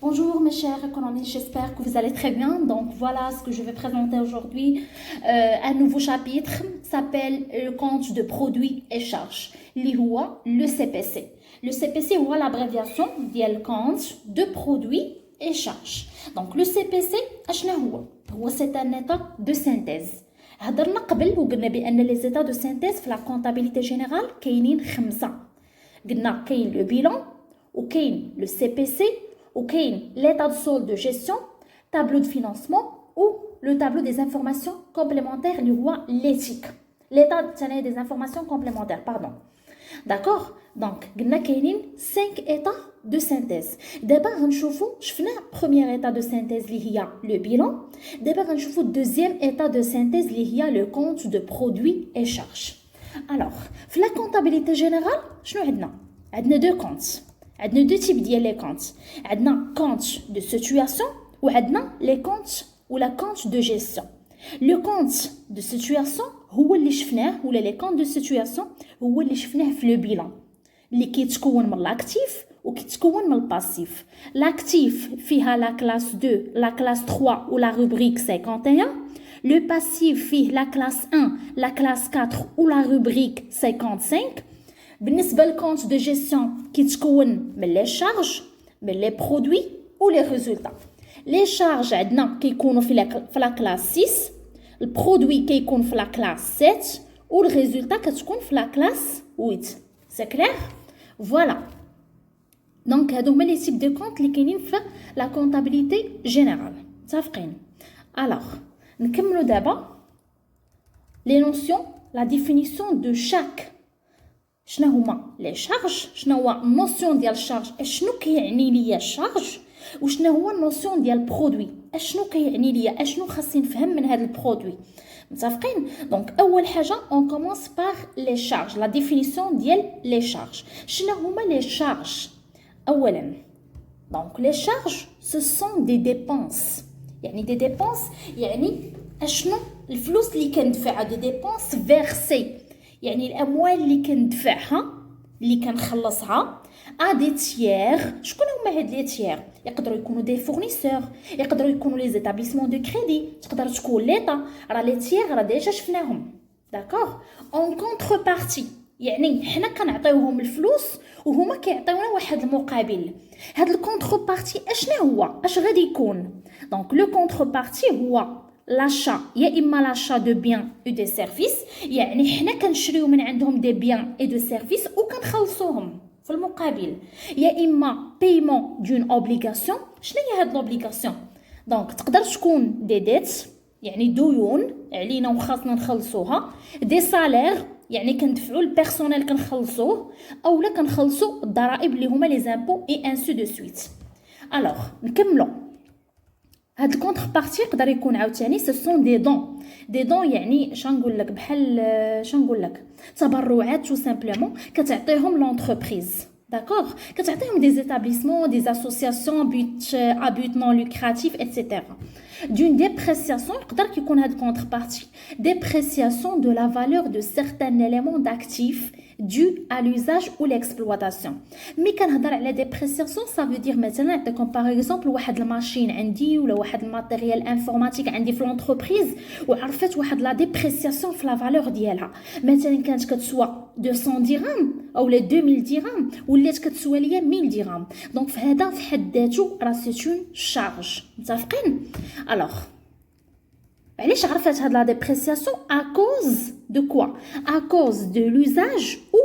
Bonjour mes chers économistes, j'espère que vous allez très bien. Donc voilà ce que je vais présenter aujourd'hui. Un nouveau chapitre s'appelle le compte de produits et charges. اللي هو le CPC. Le CPC هو l'abréviation ديال compte de produits et charges. Donc le CPC اشنا هو c'est un état de synthèse. هضرنا قبل وقلنا بان les états de synthèse في la comptabilité générale كاينين 5. قلنا كاين le bilan وكاين le CPC وكاين l'état de solde de gestion, tableau de financement ou le tableau des informations complémentaires اللي هو l'éthique. L'état des informations complémentaires, pardon. D'accord. Donc قلنا كاينين 5 états de synthèse. دابا غنشوفوا شفنا premier état de synthèse اللي هي le bilan. دابا غنشوفوا deuxième état de synthèse اللي هي le compte de produits et charges. Alors, في la comptabilité générale, شنو عندنا deux comptes. عندنا deux types ديال les comptes. عندنا compte de situation وعندنا les comptes ou la compte de gestion. Le compte de situation هو اللي شفناه ولا les comptes de situation هو اللي شفناه في le bilan اللي كيتكون من لاكتيف وكيتكون من الباسيف. لاكتيف فيها لا كلاس 2 لا كلاس 3 ولا روبريك 51. Le passif فيه la classe 1, la classe 4 ou la rubrique 55. بالنسبة للكونت de gestion كيتكون من les charges, من les produits ou les résultats. Les charges عندنا كيكونوا في la classe 6, le produit كيكون في la classe 7 ou le résultat كتكون في la classe 8. C'est clair? Voilà. Donc هادو هما les types de comptes اللي كاينين في la comptabilité générale. متفقين؟ Alors نكملوا دابا les notions, la définition de chaque. شنو هما les charges, شنو هو notion ديال charge, شنو كيعني ليا charge وشنو هو notion ديال produit, شنو كيعني ليا, شنو خاصني نفهم من هذا البرودوي. متفقين؟ دونك اول حاجه on commence par les charges, la définition ديال les charges. شنو هما les charges؟ اولا donc les charges ce sont des dépenses. يعني des dépenses يعني اشنو الفلوس اللي كندفعها, des dépenses versées يعني الاموال اللي كندفعها اللي كنخلصها ا دي تيير. شكون هما هاد لي تيير؟ يقدروا يكونوا دي فورنيسور, يقدروا يكونوا لي زيتابليسمون دو كريدي, تقدر تكون ليطا. راه لي تيير راه ديجا شفناهم. داكوغ. اون كونتربارتي يعني حنا كنعطيوهم الفلوس وهما كيعطيونا واحد المقابل. هاد الكونتربارتي اشنا هو, اش غادي يكون؟ دونك لو كونتربارتي هو l'achat, يا اما l'achat de biens et de services, يعني حنا كنشريو من عندهم دي biens et de services وكنخلصوهم في المقابل. يا اما paiement d'une obligation. شنو هي هاد l'obligation؟ دونك تقدر تكون دي ديت يعني ديون علينا وخاصنا نخلصوها, دي سالير يعني كندفعوا البيرسونيل كنخلصوه, اولا كنخلصوا الضرائب اللي هما لي زامبو اي انسو دو سويت. الوغ نكملوا. هاد الكونتربارتي يقدر يكون عاوتاني سو سون دي دون. دي دون يعني شنقول لك بحال شنقول لك تبرعات تو سامبلومون كتعطيهم لونتربريز. داكوغ. كتعطيهم دي زيتابليسمون, دي اسوسياسيون بوت ا بوت نون لوكراتيف ايتترا. D'une dépréciation, يقدر يكون هاد الكونتربارتي dépréciation de la valeur de certains éléments d'actifs dû à l'usage ou l'exploitation. مي كنهضر على ديبريسياسيون ça veut dire مثلا نعطيكم باغ اكزومبل واحد الماشين عندي ولا واحد الماتيريال انفورماتيك عندي في لونتربريز وعرفت واحد لا ديبريسياسيون في لا فالور ديالها, مثلا كانت كتسوى 200 درهم او 2000 درهم ولات كتسوى ليا 1000 درهم. دونك في هذا في حد ذاته راه سي اون شارج. متفقين؟ الوغ علاش عرفت هاد لا ديبريسياسيون؟ à cause de quoi? à cause de l'usage ou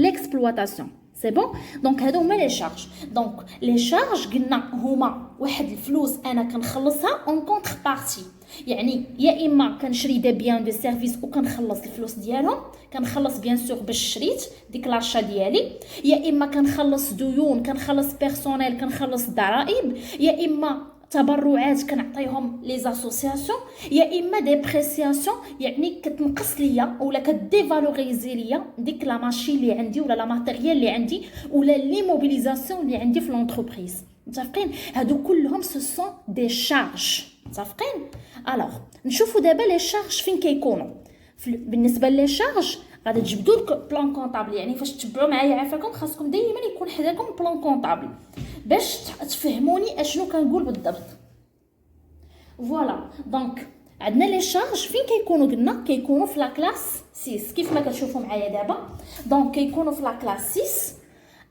l'exploitation. c'est bon. donc هادو هما لي شارج. دونك لي شارج قلنا هما واحد الفلوس انا كنخلصها اون كونتربارتي, يعني يا اما كنشري دي بيان دو سيرفيس وكنخلص الفلوس ديالهم, كنخلص بيان سور باش شريت ديك لاشا ديالي, يا اما كنخلص ديون, كنخلص بيرسونيل, كنخلص ضرائب, يا اما تبرعات كنعطيهم لي اسوسياسيون, يا اما ديبريسياسيون يعني كتنقص ليا ولا كديفالوريزي ليا ديك لا ماشين اللي عندي ولا لا ماتيريال اللي عندي ولا لي موبيليزاسيون اللي عندي في لونتربريز. متفقين؟ هادو كلهم سو سون دي شارج. متفقين؟ الوغ نشوفوا دابا لي شارج فين كيكونوا. بالنسبه لي شارج غادي تجبدوا لك بلان كونطابل, يعني فاش تتبعوا معايا عافاكم خاصكم دائما يكون حداكم بلان كونطابل. باش تفهموني اشنو كنقول بالضبط. فوالا دونك عندنا لي شارج فين كيكونوا؟ قلنا كيكونوا في لا كلاس 6 كيف ما كتشوفوا معايا دابا. دونك كيكونوا في لا كلاس 6.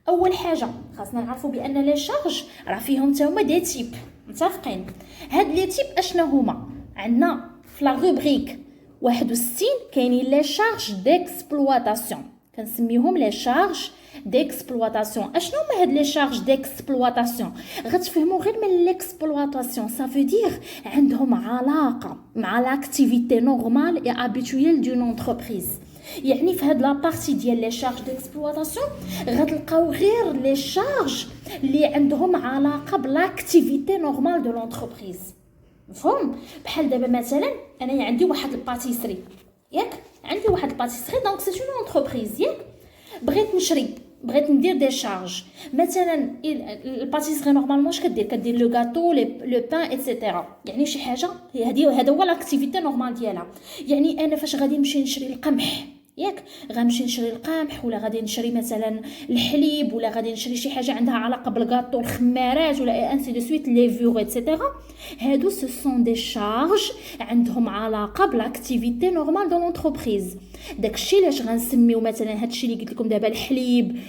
اول حاجه خاصنا نعرفوا بان لي شارج راه فيهم حتى هما دي تيب، متفقين؟ هاد لي تيب اشنا هما؟ عندنا في لا روبريك 61 كاينين لي شارج ديكسبلواتاسيون، كنسميوهم لي شارج ديكسبلواتاسيون. اشنو هما هاد لي شارج ديكسبلواتاسيون؟ غتفهموا غير من ليكسبلواتاسيون سا فو دير عندهم علاقه مع لاكتيفيتي نورمال اي ابيتويل دون انتربريز. يعني في هاد لا بارتي ديال لي شارج ديكسبلواتاسيون غتلقاو غير لي شارج اللي عندهم علاقه بلاكتيفيتي نورمال دو لونتربريز. مفهوم؟ بحال دابا مثلا انايا عندي واحد الباتيسري، ياك؟ عندي واحد الباتيسري دونك سي اون انتربريز، ياك؟ بغيت ندير دي شارج. مثلا الباتيسري نورمالمون اش كدير لو غاتو لو بان ايتترا، يعني شي حاجه هذا هو لاكتيفيتي نورمال ديالها. يعني انا فاش غادي نمشي نشري القمح، ياك؟ غنمشي نشري القمح ولا غادي نشري مثلا الحليب ولا غادي نشري شي حاجه عندها علاقه بالغاطو الخمارات ولا انسي دو سويت لي فور ايتترا. هادو سو سون دي شارج عندهم علاقه بالاكتيفيتي نورمال دو لونتربريز. داكشي علاش غنسميو مثلا هادشي اللي قلت لكم دابا الحليب،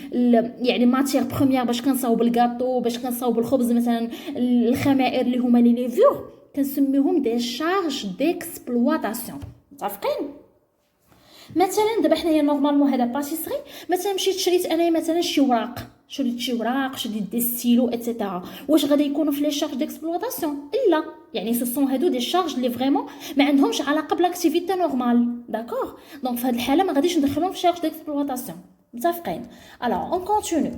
يعني ماتيير بروميير باش كنصاوب الغاطو، باش كنصاوب الخبز مثلا، الخمائر اللي هما لي فور، كنسميوهم دي شارج ديكسبلواتاسيون. متفقين؟ مثلا دابا حنايا نورمالمون هذا باتيسري، مثلا مشيت شريت انايا مثلا شي وراق، شريت دي ستيلو ايتترا، واش غادي يكونوا في لي شارج ديكسبلواتاسيون؟ لا، يعني سو سون هادو دي شارج اللي فريمون ما عندهمش علاقه بالاكتيفيتي نورمال. داكور؟ دونك في هاد الحاله ما غاديش ندخلهم في شارج ديكسبلواتاسيون. متفقين؟ الوغ اون كونتينيو.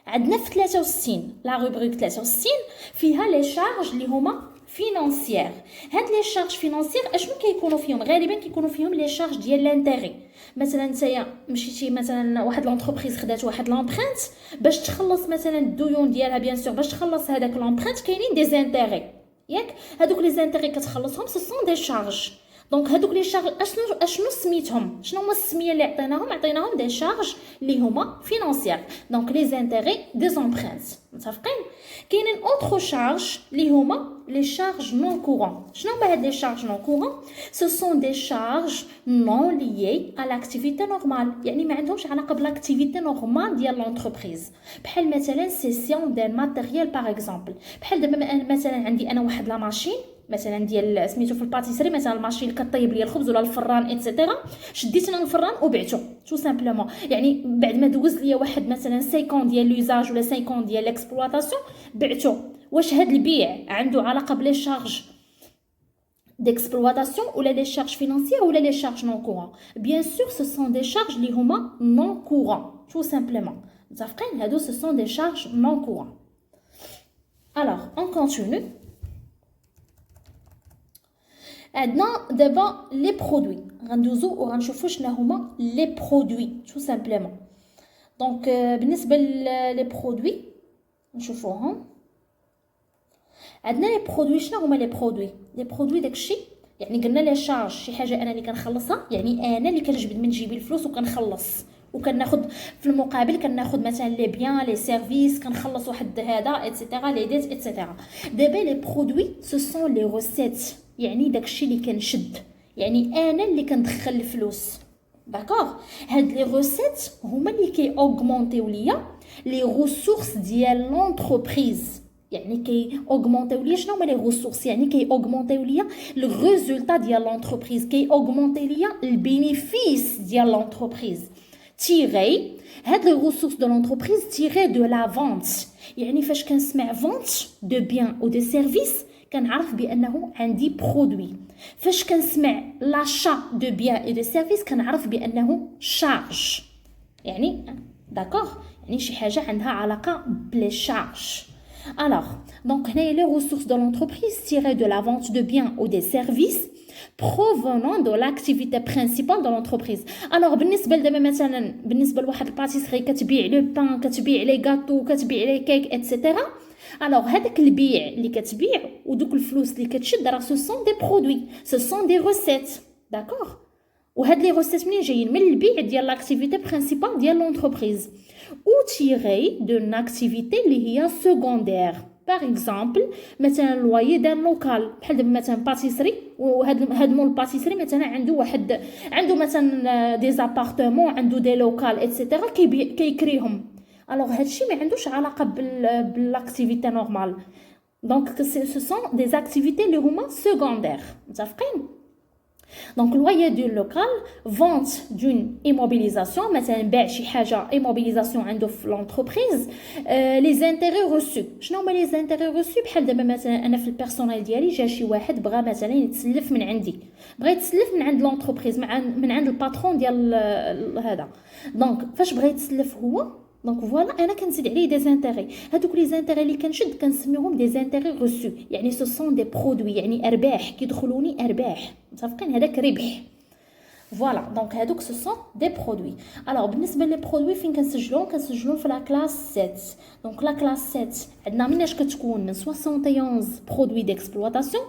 عندنا في 63 لا روبريك 63 فيها لي شارج اللي هما فينانسيير. هاد لي شارج فينانسيير اشنو كيكونوا فيهم؟ غالبا كيكونوا فيهم لي شارج ديال لانتيغي. مثلا نتايا مشيتي مثلا واحد لونتربريز خدات واحد لامبرانت باش تخلص مثلا الديون ديالها، بيان سور باش تخلص هذاك لامبرانت كاينين دي زانتيغي، ياك؟ هادوك لي زانتيغي كتخلصهم سو سون دي شارج. دونك هادوك لي شارج اشنو سميتهم؟ شنو هما السميه اللي عطيناهم دي شارج اللي هما فينانسيير. دونك لي زانتيغي دي زامبرانت. متفقين؟ كاينين اوتر شارج اللي هما لي شارج نون كورون. شنو هما هاد لي شارج نون كورون؟ سو سون دي شارج نون ليي ا لاكتيفيتي نورمال، يعني ما عندهمش علاقه بالاكتيفيتي نورمال ديال لونتربريز. بحال مثلا سيسيون ديال ماتيريال باغ اكزومبل، بحال دابا مثلا عندي انا واحد لا ماشين مثلا ديال سميتو في الباتيسري، مثلا الماشين اللي كطيب ليا الخبز ولا الفران ايتترا، شديت انا الفران وبعته تو سامبلومون. يعني بعد ما دوز ليا واحد مثلا 5 ديال لوزاج ولا 5 ديال ليكسبلواتاسيون بعته. واش هاد البيع عنده علاقه بلي شارج ديكسبلواتاسيون ولا لي شارج فينانسيير ولا لي شارج نون كورون؟ بيان سور سو سون دي شارج اللي هما نون كورون تو سامبلومون. متفقين؟ هادو سو سون دي شارج نون كورون. الوغ اون كونتينيو. عندنا دابا لي برودوي، غندوزو وغنشوفو شنو هما لي برودوي تو سامبلومون. دونك بالنسبه لي برودوي نشوفوهم. عندنا لي برودوي. شنو هما لي برودوي؟ لي برودوي داكشي يعني قلنا لي شارج شي حاجه انا اللي كنخلصها، يعني انا اللي كنجبد من جيبي الفلوس وكنخلص وكناخذ في المقابل كناخذ مثلا لي بيان لي سيرفيس، كنخلص واحد هذا ايتترا لي ديت ايتترا. دابا لي برودوي سو سون لي روسيت، يعني داكشي اللي كنشد، يعني انا اللي كندخل الفلوس. داكوغ؟ هاد لي روسيت هما اللي كي اوغمونطيو ليا لي ريسورس ديال لونتربريز، يعني كي اوغمونطيو ليا شنو هما لي ريسورس، يعني كي اوغمونطيو ليا لو ريزولتا ديال لونتربريز، كي اوغمونطي ليا البينيفيس ديال لونتربريز تيغي هاد لي ريسورس دو لونتربريز تيغي دو لا فونت. يعني فاش كنسمع فونت دو بيان او دو سيرفيس كنعرف بانه عندي برودوي. فاش كنسمع لاشا دو بيان اي دو سيرفيس كنعرف بانه شارج، يعني داكوغ، يعني شي حاجه عندها علاقه بلي شارج. Alors, donc, les ressources de l'entreprise tirées de la vente de biens ou des services provenant de l'activité principale de l'entreprise. Alors, بالنسبة لدابا مثلا بالنسبة لواحد الباتيسري كتبيع لو بان، كتبيع لي غاتو، كتبيع لي كيك اتسيتيرا. alors هذاك البيع اللي كتبيع ودوك الفلوس اللي كتشد راه سو سون دي برودوي، سو سون دي ريسيت. داكوغ؟ وهاد لي روسيت منين جايين؟ من البيع ديال لاكتيفيتي برينسيبال ديال لونتربريز او تيغي دون اكتيفيتي اللي هي سكوندير. باغ اكزومبل مثلا لوايي دان لوكال بحال دابا مثلا باتيسري، وهاد مول باتيسري مثلا عنده مثلا دي زابارتمون، عنده دي لوكال ايتترا كيكريهم. الوغ هادشي ما عندوش علاقه بالاكتيفيتي نورمال. دونك سو سون دي اكتيفيتي اللي هما سكوندير. متفقين؟ دونك لوايي دو لوكال، فونت دون ايموبيليزاسيون، مثلا باع شي حاجه ايموبيليزاسيون عنده في لونتربريز. لي زانتيري روسو، شنو هما لي زانتيري روسو؟ بحال دابا مثلا انا في البيرسونيل ديالي جا شي واحد بغى مثلا يتسلف من عندي، بغى يتسلف من عند لونتربريز، من عند الباترون ديال هذا. دونك فاش بغى يتسلف هو، دونك فوالا انا كنزيد عليه دي زانتيري. هذوك لي زانتيري اللي كنشد كنسميهم دي زانتيري روسو، يعني سو سون دي برودوي، يعني ارباح كيدخلوني ارباح. متفقين؟ هذاك ربح. فوالا دونك هذوك سو سون دي برودوي. الوغ بالنسبه لي برودوي فين كنسجلوهم في لا كلاس 7. دونك لا كلاس 7 عندنا مناش كتكون من 71 برودوي ديكسبلوطاسيون.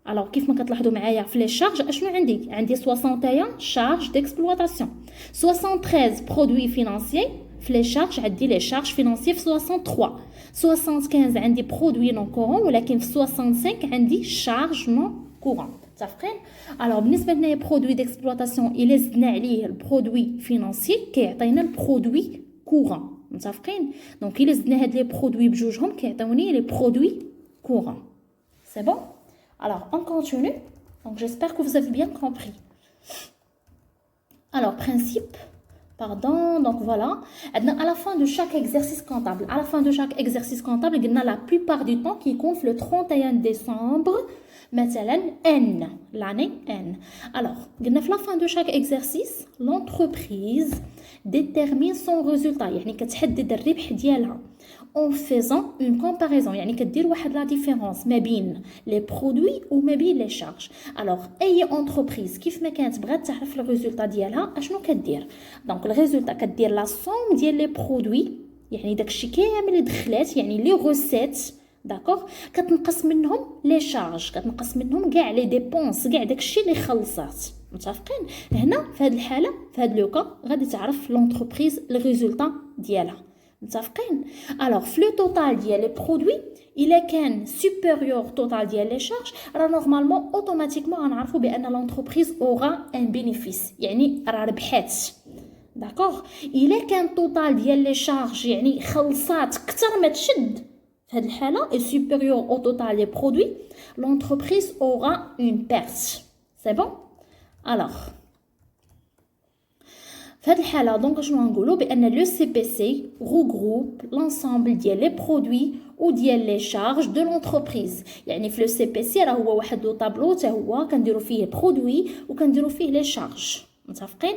الوغ كيف ما كتلاحظوا معايا في لي شارج اشنو عندي 61 شارج ديكسبلوطاسيون، 73 برودوي فينانسيي. في لي شارج عندي لي شارج فينانسيي في 63. 75 عندي برودوي نون كورون، ولكن في 65 عندي شارج نون كورون. متفقين؟ الوغ بالنسبه لنا برودوي ديكسبلوطاسيون الا زدنا عليه البرودوي فينانسيي كيعطينا البرودوي كورون. متفقين؟ دونك الا زدنا هاد لي برودوي بجوجهم كيعطيوني لي برودوي كورون. سي بون؟ الوغ اون كونتينيو. دونك جيسبر que vous avez bien compris. Alors principe, pardon, donc voilà. À la fin de chaque exercice comptable, la plupart du temps qui compte le 31 décembre, مثلا N, l'année N. Alors, à la fin de chaque exercice, l'entreprise détermine son résultat, يعني كتحدد الربح ديالها en faisant une comparaison، يعني كدير واحد لا ديفيرونس ما بين لي برودوي وما بين لي شارج. الوغ اي انتربريز كيف ما كانت بغات تعرف الريزولطا ديالها اشنو كدير؟ دونك الريزولطا كدير لا سوم ديال لي برودوي، يعني داكشي كامل اللي دخلات، يعني لي روسيت، داكوغ، كتنقص منهم لي شارج، كتنقص منهم كاع لي ديبونس، كاع داكشي اللي خلصات. متفقين؟ هنا في هذه الحاله، في هذا لوكا غادي تعرف لونتربريز الريزولطا ديالها. متفقين؟ الوغ في لو توتال ديال لي برودوي الا كان سوبيريور توتال ديال لي شارج، راه نورمالمون اوتوماتيكمون غنعرفوا بان لونتربريز اورا ان بينيفيس، يعني راه ربحات. داكوغ؟ الا كان توتال ديال لي شارج يعني خلصات كثر ما تشد، في هذه الحاله اي سوبيريور او توتال دي برودوي، لونتربريز اورا اون بيرت. سي بون؟ الوغ في هذه الحاله دونك شنو غنقولوا؟ بان لو سي بي سي regroupe l'ensemble ديال لي برودوي وديال لي شارج دو لونتربريز. يعني في لو سي بي سي راه هو واحد لو طابلو حتى هو كنديروا فيه برودوي وكنديروا فيه لي شارج. متفقين؟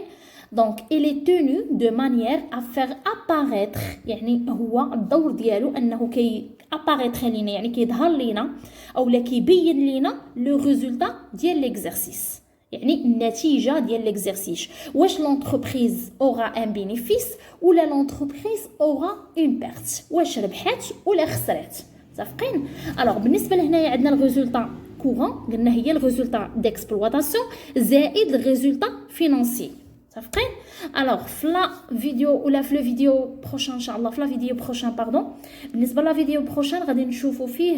دونك il est tenu de manière à faire apparaître، يعني هو الدور ديالو انه كي apparaître لينا، يعني كيظهر لينا اولا كيبين لينا لو ريزولطا ديال ليكزارسيس، يعني النتيجه ديال ليكزارسيس. واش لونتربريز اورا ان بينيفيس ولا لونتربريز اورا اون بيرت، واش ربحات ولا خسرات. متفقين؟ الوغ بالنسبه لهنايا عندنا الريزولطا كورون، قلنا هي الريزولطا ديكسبلوطاسيون زائد الريزولطا فينانسي. متفقين؟ الوغ في لا فيديو ولا في لو فيديو بروشان ان شاء الله، في لا فيديو بروشان باردون، بالنسبه لا فيديو بروشان غادي نشوفوا فيه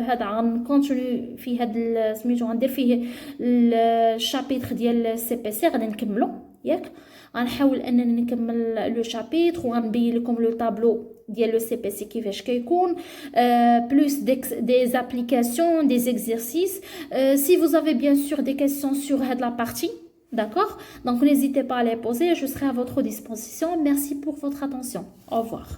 هذا غنكونتينيو في هذا سميتو، غندير فيه الشابيتر ديال السي بي سي، غادي نكملو ياك. غنحاول انني نكمل لو شابيتر وغنبين لكم لو طابلو ديال لو سي بي سي كيفاش كيكون، بلوس دي زابليكاسيون دي زيكزارسيس. Si vous avez bien sûr des questions sur la partie, d'accord, donc n'hésitez pas à les poser, je serai à votre disposition. Merci pour votre attention. Au revoir.